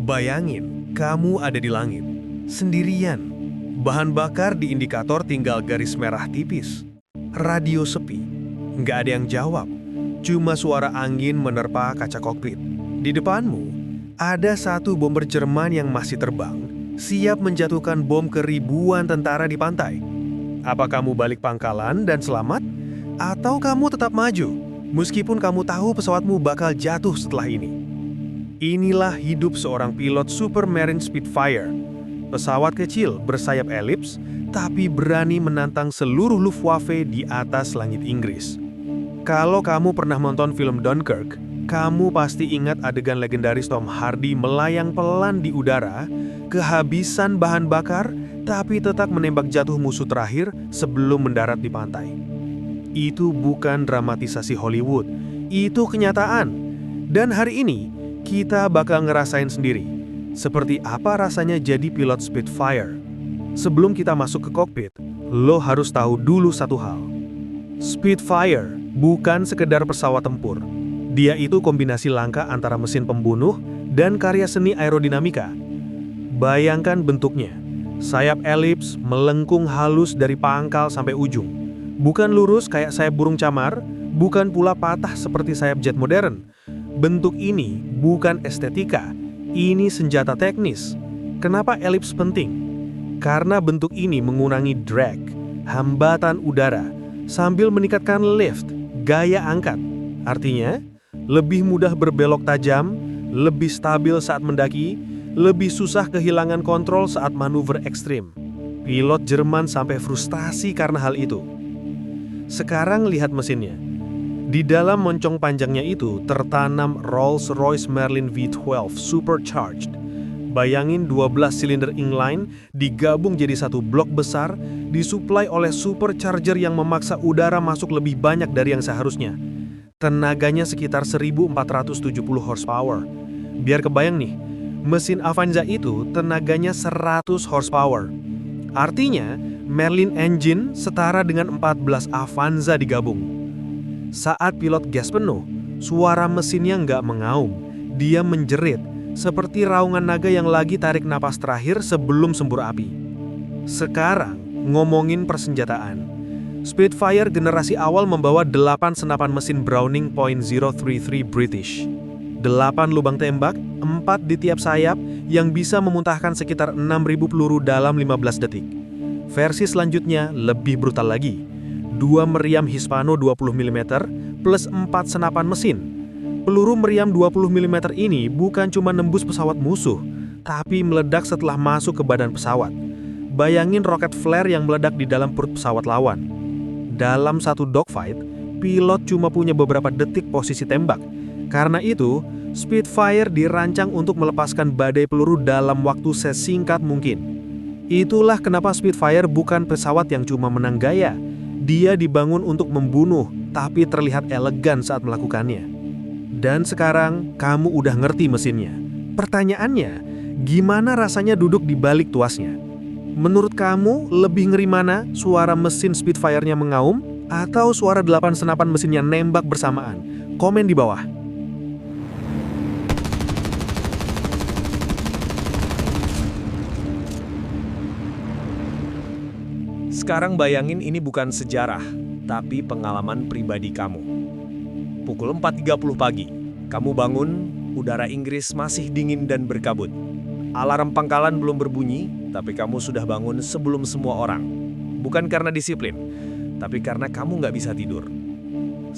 Bayangin, kamu ada di langit, sendirian. Bahan bakar di indikator tinggal garis merah tipis. Radio sepi, nggak ada yang jawab. Cuma suara angin menerpa kaca kokpit. Di depanmu, ada satu bomber Jerman yang masih terbang, siap menjatuhkan bom ke ribuan tentara di pantai. Apa kamu balik pangkalan dan selamat? Atau kamu tetap maju, meskipun kamu tahu pesawatmu bakal jatuh setelah ini? Inilah hidup seorang pilot Supermarine Spitfire. Pesawat kecil bersayap elips, tapi berani menantang seluruh Luftwaffe di atas langit Inggris. Kalau kamu pernah nonton film Dunkirk, kamu pasti ingat adegan legendaris Tom Hardy melayang pelan di udara, kehabisan bahan bakar, tapi tetap menembak jatuh musuh terakhir sebelum mendarat di pantai. Itu bukan dramatisasi Hollywood, itu kenyataan. Dan hari ini, kita bakal ngerasain sendiri. Seperti apa rasanya jadi pilot Spitfire? Sebelum kita masuk ke kokpit, lo harus tahu dulu satu hal. Spitfire bukan sekedar pesawat tempur. Dia itu kombinasi langka antara mesin pembunuh dan karya seni aerodinamika. Bayangkan bentuknya. Sayap elips melengkung halus dari pangkal sampai ujung. Bukan lurus kayak sayap burung camar, bukan pula patah seperti sayap jet modern. Bentuk ini bukan estetika. Ini senjata teknis. Kenapa elips penting? Karena bentuk ini mengurangi drag, hambatan udara, sambil meningkatkan lift, gaya angkat. Artinya, lebih mudah berbelok tajam, lebih stabil saat mendaki, lebih susah kehilangan kontrol saat manuver ekstrim. Pilot Jerman sampai frustasi karena hal itu. Sekarang lihat mesinnya. Di dalam moncong panjangnya itu tertanam Rolls-Royce Merlin V12 Supercharged. Bayangin 12 silinder inline digabung jadi satu blok besar, disuplai oleh supercharger yang memaksa udara masuk lebih banyak dari yang seharusnya. Tenaganya sekitar 1470 horsepower. Biar kebayang nih, mesin Avanza itu tenaganya 100 horsepower. Artinya, Merlin engine setara dengan 14 Avanza digabung. Saat pilot gas penuh, suara mesinnya nggak mengaum. Dia menjerit, seperti raungan naga yang lagi tarik napas terakhir sebelum sembur api. Sekarang, ngomongin persenjataan. Spitfire generasi awal membawa 8 senapan mesin Browning .033 British. 8 lubang tembak, 4 di tiap sayap, yang bisa memuntahkan sekitar 6.000 peluru dalam 15 detik. Versi selanjutnya lebih brutal lagi. 2 meriam Hispano 20 mm plus 4 senapan mesin. Peluru meriam 20 mm ini bukan cuma nembus pesawat musuh, tapi meledak setelah masuk ke badan pesawat. Bayangin roket flare yang meledak di dalam perut pesawat lawan. Dalam satu dogfight, pilot cuma punya beberapa detik posisi tembak. Karena itu, Spitfire dirancang untuk melepaskan badai peluru dalam waktu sesingkat mungkin. Itulah kenapa Spitfire bukan pesawat yang cuma menang gaya. Dia dibangun untuk membunuh, tapi terlihat elegan saat melakukannya. Dan sekarang, kamu udah ngerti mesinnya. Pertanyaannya, gimana rasanya duduk di balik tuasnya? Menurut kamu, lebih ngeri mana suara mesin Spitfire-nya mengaum, atau suara 8 senapan mesinnya nembak bersamaan? Komen di bawah. Sekarang bayangin ini bukan sejarah, tapi pengalaman pribadi kamu. Pukul 4.30 pagi, kamu bangun, udara Inggris masih dingin dan berkabut. Alarm pangkalan belum berbunyi, tapi kamu sudah bangun sebelum semua orang. Bukan karena disiplin, tapi karena kamu nggak bisa tidur.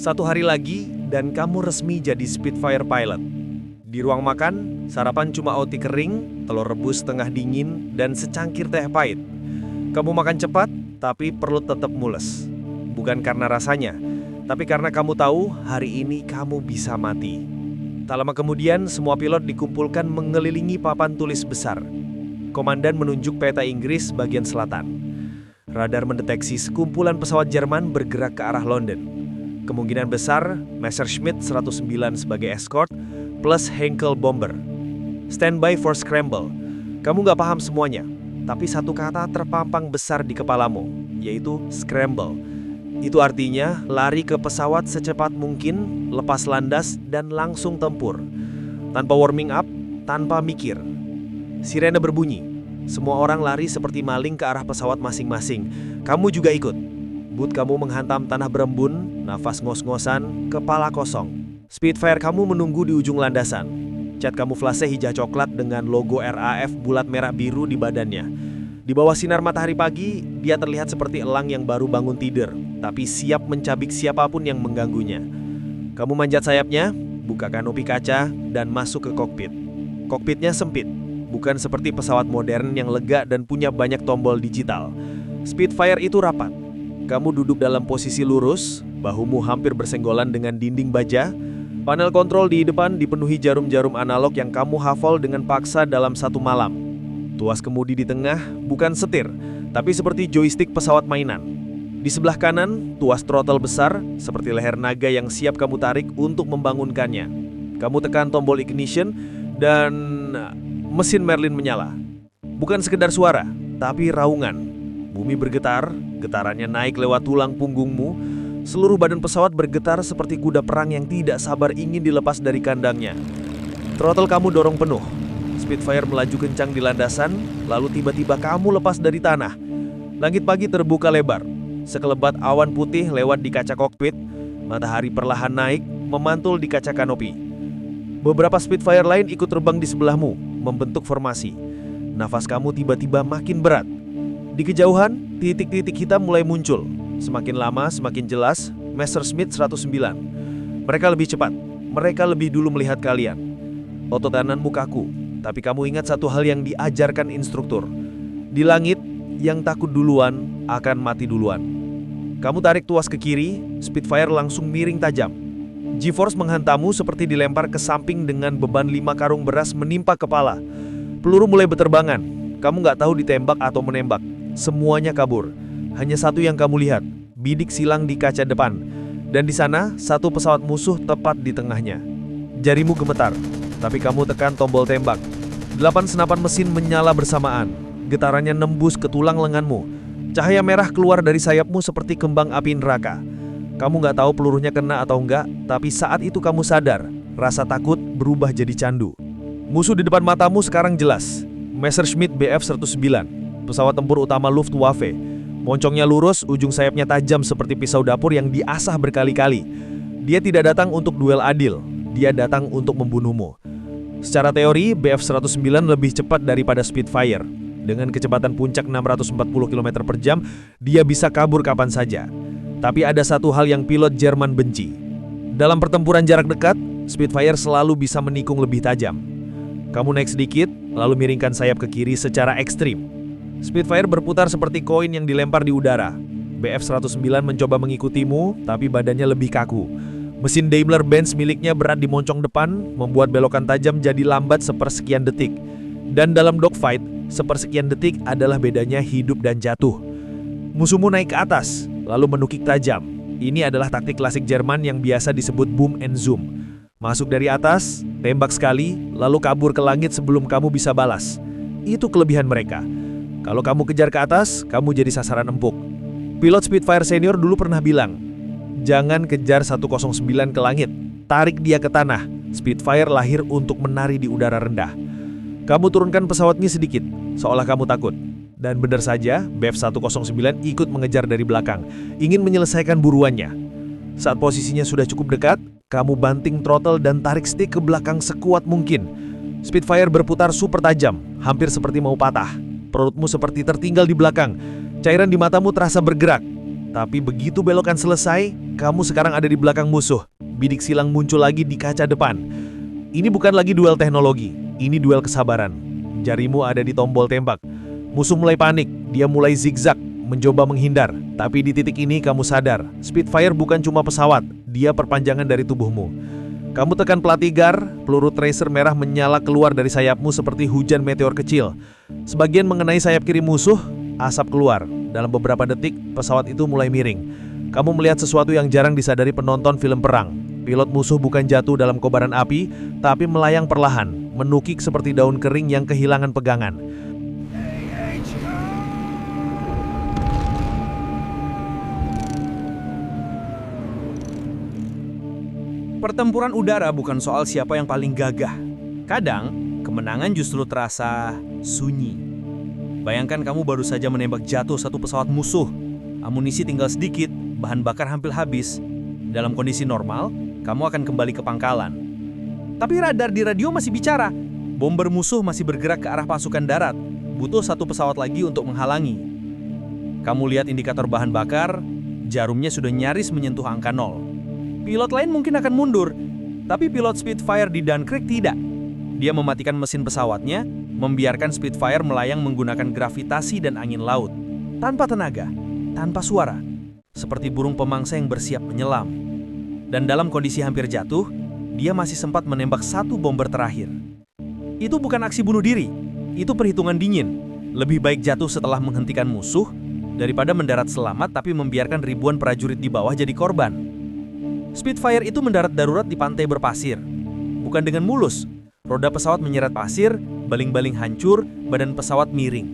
1 hari lagi, dan kamu resmi jadi Spitfire pilot. Di ruang makan, sarapan cuma roti kering, telur rebus setengah dingin, dan secangkir teh pahit. Kamu makan cepat, tapi perut tetap mules. Bukan karena rasanya, tapi karena kamu tahu hari ini kamu bisa mati. Tak lama kemudian, semua pilot dikumpulkan mengelilingi papan tulis besar. Komandan menunjuk peta Inggris bagian selatan. Radar mendeteksi sekumpulan pesawat Jerman bergerak ke arah London. Kemungkinan besar, Messerschmitt 109 sebagai escort, plus Heinkel bomber. Standby for scramble. Kamu nggak paham semuanya. Tapi satu kata terpampang besar di kepalamu, yaitu scramble. Itu artinya lari ke pesawat secepat mungkin, lepas landas, dan langsung tempur. Tanpa warming up, tanpa mikir, Sirene berbunyi. Semua orang lari seperti maling ke arah pesawat masing-masing. Kamu juga ikut. Boot kamu menghantam tanah berembun, nafas ngos-ngosan, kepala kosong. Spitfire kamu menunggu di ujung landasan. Cat kamuflase hijau coklat dengan logo RAF bulat merah biru di badannya. Di bawah sinar matahari pagi, dia terlihat seperti elang yang baru bangun tidur, tapi siap mencabik siapapun yang mengganggunya. Kamu manjat sayapnya, buka kanopi kaca, dan masuk ke kokpit. Kokpitnya sempit, bukan seperti pesawat modern yang lega dan punya banyak tombol digital. Spitfire itu rapat. Kamu duduk dalam posisi lurus, bahumu hampir bersenggolan dengan dinding baja. Panel kontrol di depan dipenuhi jarum-jarum analog yang kamu hafal dengan paksa dalam satu malam. Tuas kemudi di tengah, bukan setir, tapi seperti joystick pesawat mainan. Di sebelah kanan, tuas throttle besar, seperti leher naga yang siap kamu tarik untuk membangunkannya. Kamu tekan tombol ignition, dan mesin Merlin menyala. Bukan sekedar suara, tapi raungan. Bumi bergetar, getarannya naik lewat tulang punggungmu. Seluruh badan pesawat bergetar seperti kuda perang yang tidak sabar ingin dilepas dari kandangnya. Throttle kamu dorong penuh. Spitfire melaju kencang di landasan, lalu tiba-tiba kamu lepas dari tanah. Langit pagi terbuka lebar. Sekelebat awan putih lewat di kaca kokpit. Matahari perlahan naik, memantul di kaca kanopi. Beberapa Spitfire lain ikut terbang di sebelahmu, membentuk formasi. Nafas kamu tiba-tiba makin berat. Di kejauhan, titik-titik hitam mulai muncul. Semakin lama, semakin jelas, Messerschmitt 109. Mereka lebih cepat. Mereka lebih dulu melihat kalian. Otot kananmu kaku, tapi kamu ingat satu hal yang diajarkan instruktur. Di langit, yang takut duluan akan mati duluan. Kamu tarik tuas ke kiri, Spitfire langsung miring tajam. G-force menghantammu seperti dilempar ke samping dengan beban 5 karung beras menimpa kepala. Peluru mulai berterbangan. Kamu nggak tahu ditembak atau menembak. Semuanya kabur. Hanya satu yang kamu lihat, bidik silang di kaca depan. Dan di sana, satu pesawat musuh tepat di tengahnya. Jarimu gemetar, tapi kamu tekan tombol tembak. 8 senapan mesin menyala bersamaan. Getarannya nembus ke tulang lenganmu. Cahaya merah keluar dari sayapmu seperti kembang api neraka. Kamu nggak tahu pelurunya kena atau enggak, tapi saat itu kamu sadar, rasa takut berubah jadi candu. Musuh di depan matamu sekarang jelas. Messerschmitt Bf-109, pesawat tempur utama Luftwaffe. Moncongnya lurus, ujung sayapnya tajam seperti pisau dapur yang diasah berkali-kali. Dia tidak datang untuk duel adil, dia datang untuk membunuhmu. Secara teori, Bf-109 lebih cepat daripada Spitfire. Dengan kecepatan puncak 640 km per jam, dia bisa kabur kapan saja. Tapi ada satu hal yang pilot Jerman benci. Dalam pertempuran jarak dekat, Spitfire selalu bisa menikung lebih tajam. Kamu naik sedikit, lalu miringkan sayap ke kiri secara ekstrim. Spitfire berputar seperti koin yang dilempar di udara. Bf-109 mencoba mengikutimu, tapi badannya lebih kaku. Mesin Daimler-Benz miliknya berat di moncong depan, membuat belokan tajam jadi lambat sepersekian detik. Dan dalam dogfight, sepersekian detik adalah bedanya hidup dan jatuh. Musuhmu naik ke atas, lalu menukik tajam. Ini adalah taktik klasik Jerman yang biasa disebut boom and zoom. Masuk dari atas, tembak sekali, lalu kabur ke langit sebelum kamu bisa balas. Itu kelebihan mereka. Kalau kamu kejar ke atas, kamu jadi sasaran empuk. Pilot Spitfire senior dulu pernah bilang, jangan kejar 109 ke langit, tarik dia ke tanah. Spitfire lahir untuk menari di udara rendah. Kamu turunkan pesawatnya sedikit, seolah kamu takut. Dan benar saja, Bf-109 ikut mengejar dari belakang, ingin menyelesaikan buruannya. Saat posisinya sudah cukup dekat, kamu banting throttle dan tarik stick ke belakang sekuat mungkin. Spitfire berputar super tajam, hampir seperti mau patah. Perutmu seperti tertinggal di belakang. Cairan di matamu terasa bergerak. Tapi begitu belokan selesai, kamu sekarang ada di belakang musuh. Bidik silang muncul lagi di kaca depan. Ini bukan lagi duel teknologi, ini duel kesabaran. Jarimu ada di tombol tembak. Musuh mulai panik, dia mulai zigzag, mencoba menghindar. Tapi di titik ini kamu sadar, Spitfire bukan cuma pesawat, dia perpanjangan dari tubuhmu. Kamu tekan pelatih gar, peluru tracer merah menyala keluar dari sayapmu seperti hujan meteor kecil. Sebagian mengenai sayap kiri musuh, asap keluar. Dalam beberapa detik, pesawat itu mulai miring. Kamu melihat sesuatu yang jarang disadari penonton film perang. Pilot musuh bukan jatuh dalam kobaran api, tapi melayang perlahan, menukik seperti daun kering yang kehilangan pegangan. Pertempuran udara bukan soal siapa yang paling gagah. Kadang, kemenangan justru terasa sunyi. Bayangkan kamu baru saja menembak jatuh satu pesawat musuh. Amunisi tinggal sedikit, bahan bakar hampir habis. Dalam kondisi normal, kamu akan kembali ke pangkalan. Tapi radar di radio masih bicara. Bomber musuh masih bergerak ke arah pasukan darat. Butuh satu pesawat lagi untuk menghalangi. Kamu lihat indikator bahan bakar, jarumnya sudah nyaris menyentuh angka 0. Pilot lain mungkin akan mundur, tapi pilot Spitfire di Dunkirk tidak. Dia mematikan mesin pesawatnya, membiarkan Spitfire melayang menggunakan gravitasi dan angin laut. Tanpa tenaga, tanpa suara. Seperti burung pemangsa yang bersiap menyelam. Dan dalam kondisi hampir jatuh, dia masih sempat menembak satu bomber terakhir. Itu bukan aksi bunuh diri, itu perhitungan dingin. Lebih baik jatuh setelah menghentikan musuh, daripada mendarat selamat tapi membiarkan ribuan prajurit di bawah jadi korban. Spitfire itu mendarat darurat di pantai berpasir. Bukan dengan mulus. Roda pesawat menyeret pasir, baling-baling hancur, badan pesawat miring.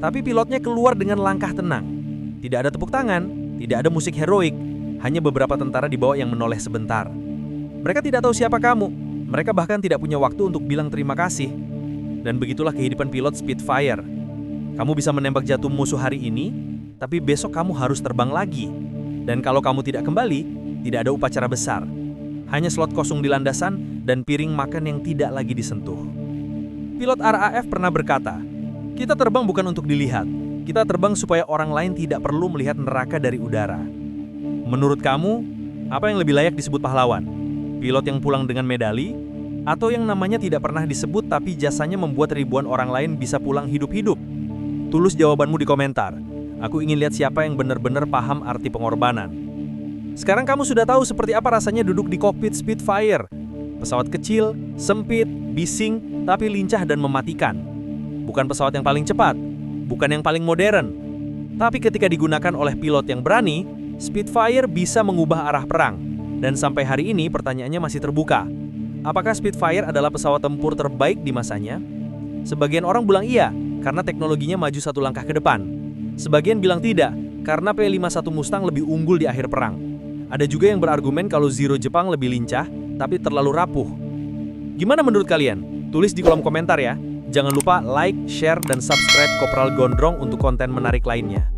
Tapi pilotnya keluar dengan langkah tenang. Tidak ada tepuk tangan, tidak ada musik heroik, hanya beberapa tentara di bawah yang menoleh sebentar. Mereka tidak tahu siapa kamu. Mereka bahkan tidak punya waktu untuk bilang terima kasih. Dan begitulah kehidupan pilot Spitfire. Kamu bisa menembak jatuh musuh hari ini, tapi besok kamu harus terbang lagi. Dan kalau kamu tidak kembali, tidak ada upacara besar. Hanya slot kosong di landasan dan piring makan yang tidak lagi disentuh. Pilot RAF pernah berkata, "Kita terbang bukan untuk dilihat. Kita terbang supaya orang lain tidak perlu melihat neraka dari udara." Menurut kamu, apa yang lebih layak disebut pahlawan? Pilot yang pulang dengan medali? Atau yang namanya tidak pernah disebut tapi jasanya membuat ribuan orang lain bisa pulang hidup-hidup? Tulis jawabanmu di komentar. Aku ingin lihat siapa yang benar-benar paham arti pengorbanan. Sekarang kamu sudah tahu seperti apa rasanya duduk di kokpit Spitfire. Pesawat kecil, sempit, bising, tapi lincah dan mematikan. Bukan pesawat yang paling cepat, bukan yang paling modern. Tapi ketika digunakan oleh pilot yang berani, Spitfire bisa mengubah arah perang. Dan sampai hari ini pertanyaannya masih terbuka. Apakah Spitfire adalah pesawat tempur terbaik di masanya? Sebagian orang bilang iya, karena teknologinya maju satu langkah ke depan. Sebagian bilang tidak, karena P-51 Mustang lebih unggul di akhir perang. Ada juga yang berargumen kalau Zero Jepang lebih lincah, tapi terlalu rapuh. Gimana menurut kalian? Tulis di kolom komentar ya. Jangan lupa like, share, dan subscribe Kopral Gondrong untuk konten menarik lainnya.